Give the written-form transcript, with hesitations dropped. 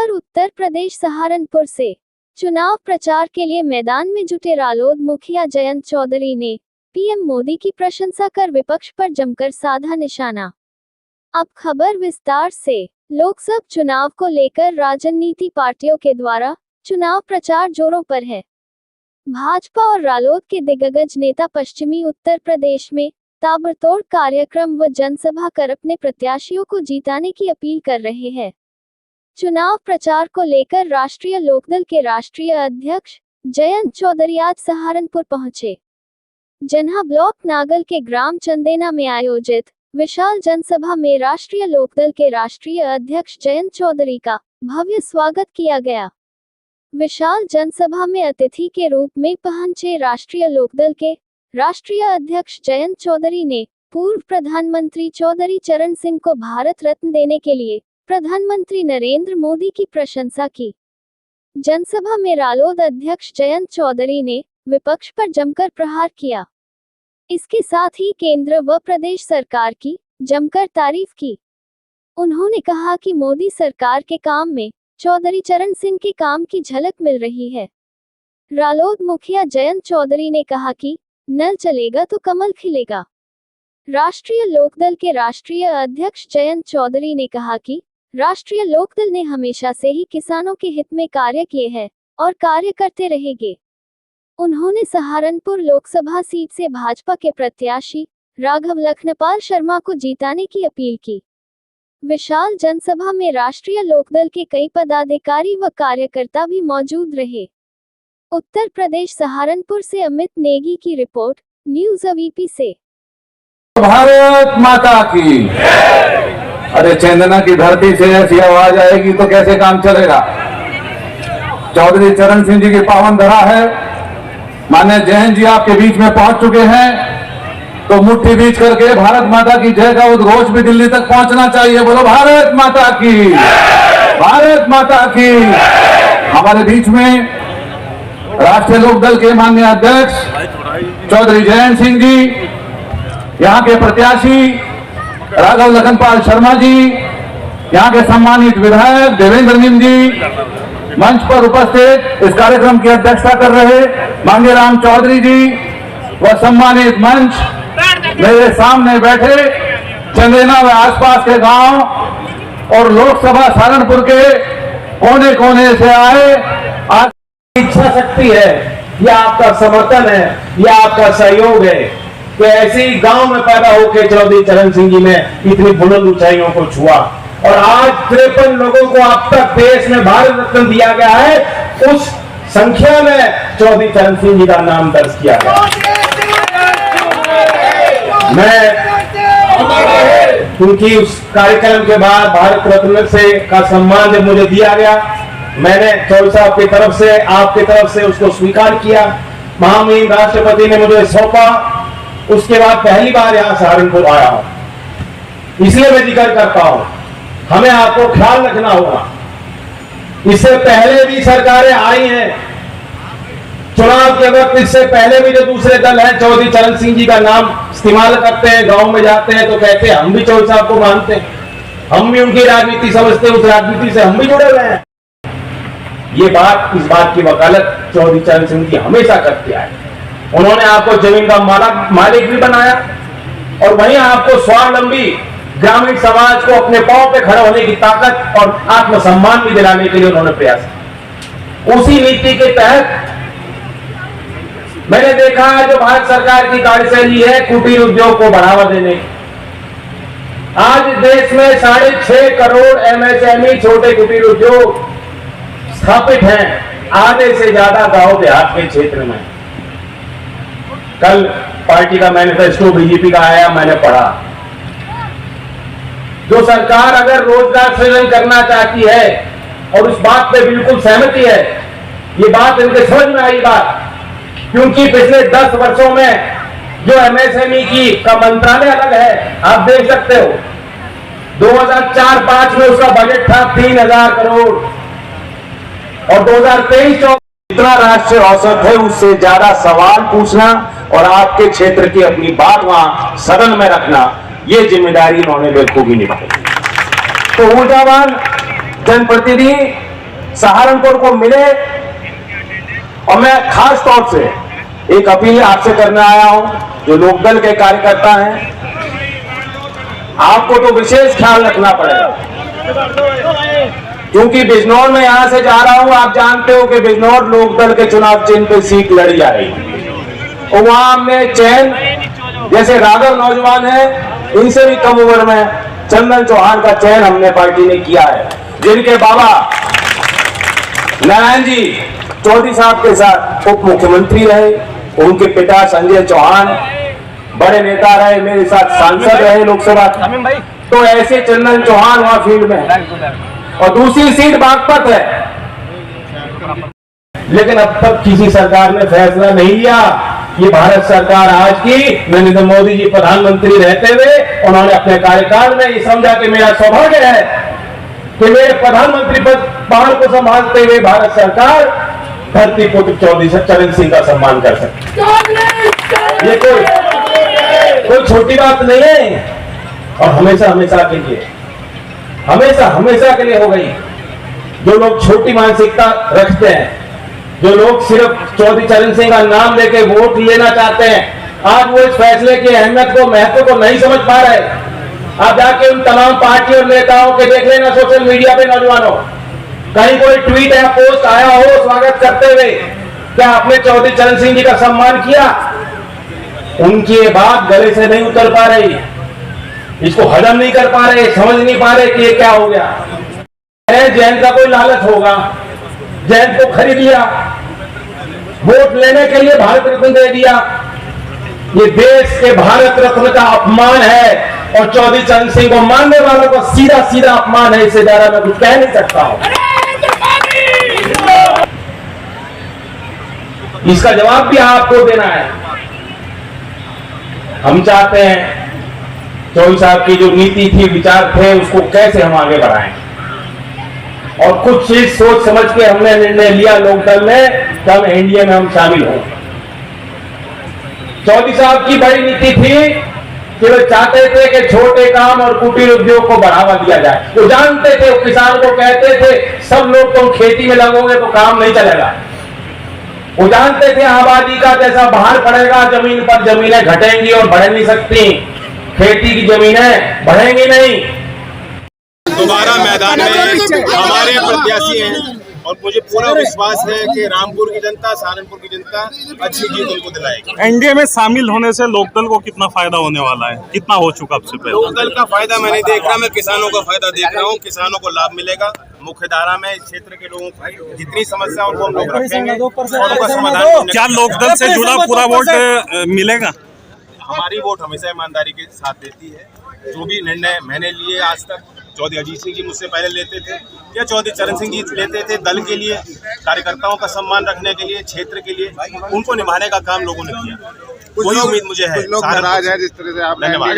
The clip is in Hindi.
खबर उत्तर प्रदेश सहारनपुर से। चुनाव प्रचार के लिए मैदान में जुटे रालोद मुखिया जयंत चौधरी ने पीएम मोदी की प्रशंसा कर विपक्ष पर जमकर साधा निशाना। अब खबर विस्तार से। लोकसभा चुनाव को लेकर राजनीति पार्टियों के द्वारा चुनाव प्रचार जोरों पर है। भाजपा और रालोद के दिग्गज नेता पश्चिमी उत्तर प्रदेश में ताबड़तोड़ कार्यक्रम व जनसभा कर अपने प्रत्याशियों को जिताने की अपील कर रहे हैं। चुनाव प्रचार को लेकर राष्ट्रीय लोकदल के राष्ट्रीय अध्यक्ष जयंत चौधरी आज सहारनपुर पहुंचे। जनहा ब्लॉक नागल के ग्राम चंदेना में आयोजित विशाल जनसभा में राष्ट्रीय लोकदल के राष्ट्रीय अध्यक्ष जयंत चौधरी का भव्य स्वागत किया गया। विशाल जनसभा में अतिथि के रूप में पहुंचे राष्ट्रीय लोकदल के राष्ट्रीय अध्यक्ष जयंत चौधरी ने पूर्व प्रधानमंत्री चौधरी चरण सिंह को भारत रत्न देने के लिए प्रधानमंत्री नरेंद्र मोदी की प्रशंसा की। जनसभा में रालोद अध्यक्ष जयंत चौधरी ने विपक्ष पर जमकर प्रहार किया। इसके साथ ही केंद्र व प्रदेश सरकार की जमकर तारीफ की। उन्होंने कहा कि मोदी सरकार के काम में चौधरी चरण सिंह के काम की झलक मिल रही है। रालोद मुखिया जयंत चौधरी ने कहा कि नल चलेगा तो कमल खिलेगा। राष्ट्रीय लोकदल के राष्ट्रीय अध्यक्ष जयंत चौधरी ने कहा कि राष्ट्रीय लोकदल ने हमेशा से ही किसानों के हित में कार्य किए हैं और कार्य करते रहेंगे। उन्होंने सहारनपुर लोकसभा सीट से भाजपा के प्रत्याशी राघव लखनपाल शर्मा को जिताने की अपील की। विशाल जनसभा में राष्ट्रीय लोकदल के कई पदाधिकारी व कार्यकर्ता भी मौजूद रहे। उत्तर प्रदेश सहारनपुर से अमित नेगी की रिपोर्ट, न्यूज़ अवीपी से। भारत माता की। अरे चंदना की धरती से ऐसी आवाज आएगी तो कैसे काम चलेगा। चौधरी चरण सिंह जी की पावन धरा है। माननीय जयंत जी आपके बीच में पहुंच चुके हैं, तो मुट्ठी बीच करके भारत माता की जय का उद्घोष भी दिल्ली तक पहुंचना चाहिए। बोलो भारत माता की, भारत माता की। हमारे बीच में राष्ट्रीय लोकदल के माननीय अध्यक्ष चौधरी जयंत सिंह जी, यहाँ के प्रत्याशी राघव लखनपाल शर्मा जी, यहाँ के सम्मानित विधायक देवेंद्र निम जी, मंच पर उपस्थित इस कार्यक्रम की अध्यक्षता कर रहे मांगे राम चौधरी जी व सम्मानित मंच मेरे सामने बैठे चंदेना व आसपास के गांव और लोकसभा सहारनपुर के कोने कोने से आए। आज इच्छा शक्ति है, यह आपका समर्थन है, यह आपका सहयोग है कि ऐसे ही गांव में पैदा होकर चौधरी चरण सिंह जी ने इतनी बुलंद ऊंचाइयों को छुआ और आज 53 लोगों को अब तक देश में भारत रत्न दिया गया है। उस संख्या में चौधरी चरण सिंह जी का नाम दर्ज किया गया। मैं क्योंकि उस कार्यक्रम के बाद भारत रत्न से का सम्मान जब मुझे दिया गया, मैंने चौधरी साहब की तरफ से, आपकी तरफ से उसको स्वीकार किया। महामहिम राष्ट्रपति ने मुझे सौंपा। उसके बाद पहली बार यहाँ सहारनपुर आया हूं, इसलिए मैं जिक्र करता हूं। हमें आपको ख्याल रखना होगा। इससे पहले भी सरकारें आई हैं चुनाव के वक्त, इससे पहले भी जो दूसरे दल हैं चौधरी चरण सिंह जी का नाम इस्तेमाल करते हैं, गांव में जाते हैं तो कहते हैं हम भी चौधरी साहब को मानते हैं, हम भी उनकी राजनीति समझते हैं, उस राजनीति से हम भी जुड़े हुए हैं। ये बात, इस बात की वकालत चौधरी चरण सिंह जी हमेशा करते आए। उन्होंने आपको जमीन का मालिक भी बनाया और वहीं आपको स्वावलंबी ग्रामीण समाज को अपने पांव पे खड़े होने की ताकत और आत्मसम्मान भी दिलाने के लिए उन्होंने प्रयास किया। उसी नीति के तहत मैंने देखा है जो भारत सरकार की कार्यशैली है कुटीर उद्योग को बढ़ावा देने की। आज देश में 6.5 करोड़ एमएसएमई छोटे कुटीर उद्योग स्थापित हैं, आधे से ज्यादा गांव देहात के क्षेत्र में। कल पार्टी का मैनिफेस्टो बीजेपी का आया, मैंने पढ़ा। जो सरकार अगर रोजगार सृजन करना चाहती है और उस बात पे बिल्कुल सहमति है, ये बात इनके समझ में आई बात, क्योंकि पिछले 10 वर्षों में जो एमएसएमई की का मंत्रालय अलग है, आप देख सकते हो 2004-5 में उसका बजट था 3000 करोड़ और 2023-24 जितना राष्ट्रीय औसत है उससे ज्यादा सवाल पूछना और आपके क्षेत्र की अपनी बात वहां सदन में रखना, ये जिम्मेदारी उन्होंने बखूबी निभाई। तो ऊर्जावान जनप्रतिनिधि सहारनपुर को मिले। और मैं खास तौर से एक अपील आपसे करने आया हूं, जो लोकदल के कार्यकर्ता हैं, आपको तो विशेष ख्याल रखना पड़ेगा, क्योंकि बिजनौर में यहां से जा रहा हूं। आप जानते हो कि बिजनौर लोकदल के चुनाव चिन्ह पे सीट लड़ी जा रही है और वहां हमने चयन, जैसे राघव नौजवान है, इनसे भी कम उम्र में चंदन चौहान का चयन हमने पार्टी ने किया है, जिनके बाबा नारायण जी चौधरी साहब के साथ उप मुख्यमंत्री रहे, उनके पिता संजय चौहान बड़े नेता रहे, मेरे साथ सांसद रहे लोकसभा। तो ऐसे चंदन चौहान वहां फील्ड में है और दूसरी सीट बागपत है। लेकिन अब तक किसी सरकार ने फैसला नहीं लिया। ये भारत सरकार आज की नरेंद्र मोदी जी प्रधानमंत्री रहते हुए उन्होंने अपने कार्यकाल में ये समझा कि मेरा सौभाग्य है कि मेरे प्रधानमंत्री पद पहाड़ को संभालते हुए भारत सरकार धरती पुत्र चौधरी चरण सिंह का सम्मान कर सकती। ये कोई छोटी बात नहीं है और हमेशा हमेशा के लिए, हमेशा हमेशा के लिए हो गई। जो लोग छोटी मानसिकता रखते हैं, जो लोग सिर्फ चौधरी चरण सिंह का नाम लेके वोट लेना चाहते हैं, आज वो इस फैसले की अहमियत को, महत्व को नहीं समझ पा रहे। आप जाके उन तमाम पार्टी और नेताओं के देख लेना सोशल मीडिया पे, नौजवानों, कहीं कोई ट्वीट या पोस्ट आया हो स्वागत करते हुए, क्या आपने चौधरी चरण सिंह जी का सम्मान किया? उनकी ये बात गले से नहीं उतर पा रही, इसको हजम नहीं कर पा रहे, समझ नहीं पा रहे कि ये क्या हो गया। जयंत का कोई लालच होगा, जयंत को खरीद लिया, वोट लेने के लिए भारत रत्न दे दिया। ये देश के भारत रत्न का अपमान है और चौधरी चरण सिंह को मानने वालों का सीधा सीधा अपमान है। इससे ज्यादा मैं कुछ कह नहीं सकता हूं। इसका जवाब भी आपको देना है। हम चाहते हैं चौधरी साहब की जो नीति थी, विचार थे, उसको कैसे हम आगे बढ़ाएं, और कुछ चीज सोच समझ के हमने निर्णय लिया लोकदल में कि हम एनडीए में हम शामिल हों। चौधरी साहब की बड़ी नीति थी कि वे चाहते थे कि छोटे काम और कुटीर उद्योग को बढ़ावा दिया जाए। वो जानते थे, वो किसान को कहते थे सब लोग तुम खेती में लगोगे तो काम नहीं चलेगा। वो जानते थे आबादी का जैसा बाहर पड़ेगा, जमीन पर जमीनें घटेंगी और बढ़ नहीं सकती, खेती की जमीनें बढ़ेंगी नहीं। दोबारा मैदान में हमारे प्रत्याशी हैं और मुझे पूरा विश्वास है कि रामपुर की जनता, सहारनपुर की जनता अच्छी जीत उनको दिलाएगी। एनडीए में शामिल होने से लोकदल को कितना फायदा होने वाला है, कितना हो चुका अब से पहले? लोकदल का फायदा मैं नहीं देख रहा, मैं किसानों का फायदा देख रहा हूँ। किसानों को लाभ मिलेगा, मुख्य धारा में इस क्षेत्र के लोगों को जितनी समस्या उनको हम लोग रखेंगे और उनका समाधान। क्या लोकदल से जुड़ा पूरा वोट मिलेगा? हमारी वोट हमेशा ईमानदारी के साथ देती है। जो भी निर्णय मैंने लिए आज तक, चौधरी अजीत सिंह जी मुझसे पहले लेते थे या चौधरी चरण सिंह जी लेते थे, दल के लिए, कार्यकर्ताओं का सम्मान रखने के लिए, क्षेत्र के लिए, उनको निभाने का काम लोगों ने किया। वही उम्मीद मुझे है। कुछ लोग नाराज हैं जिस तरह से आप। धन्यवाद।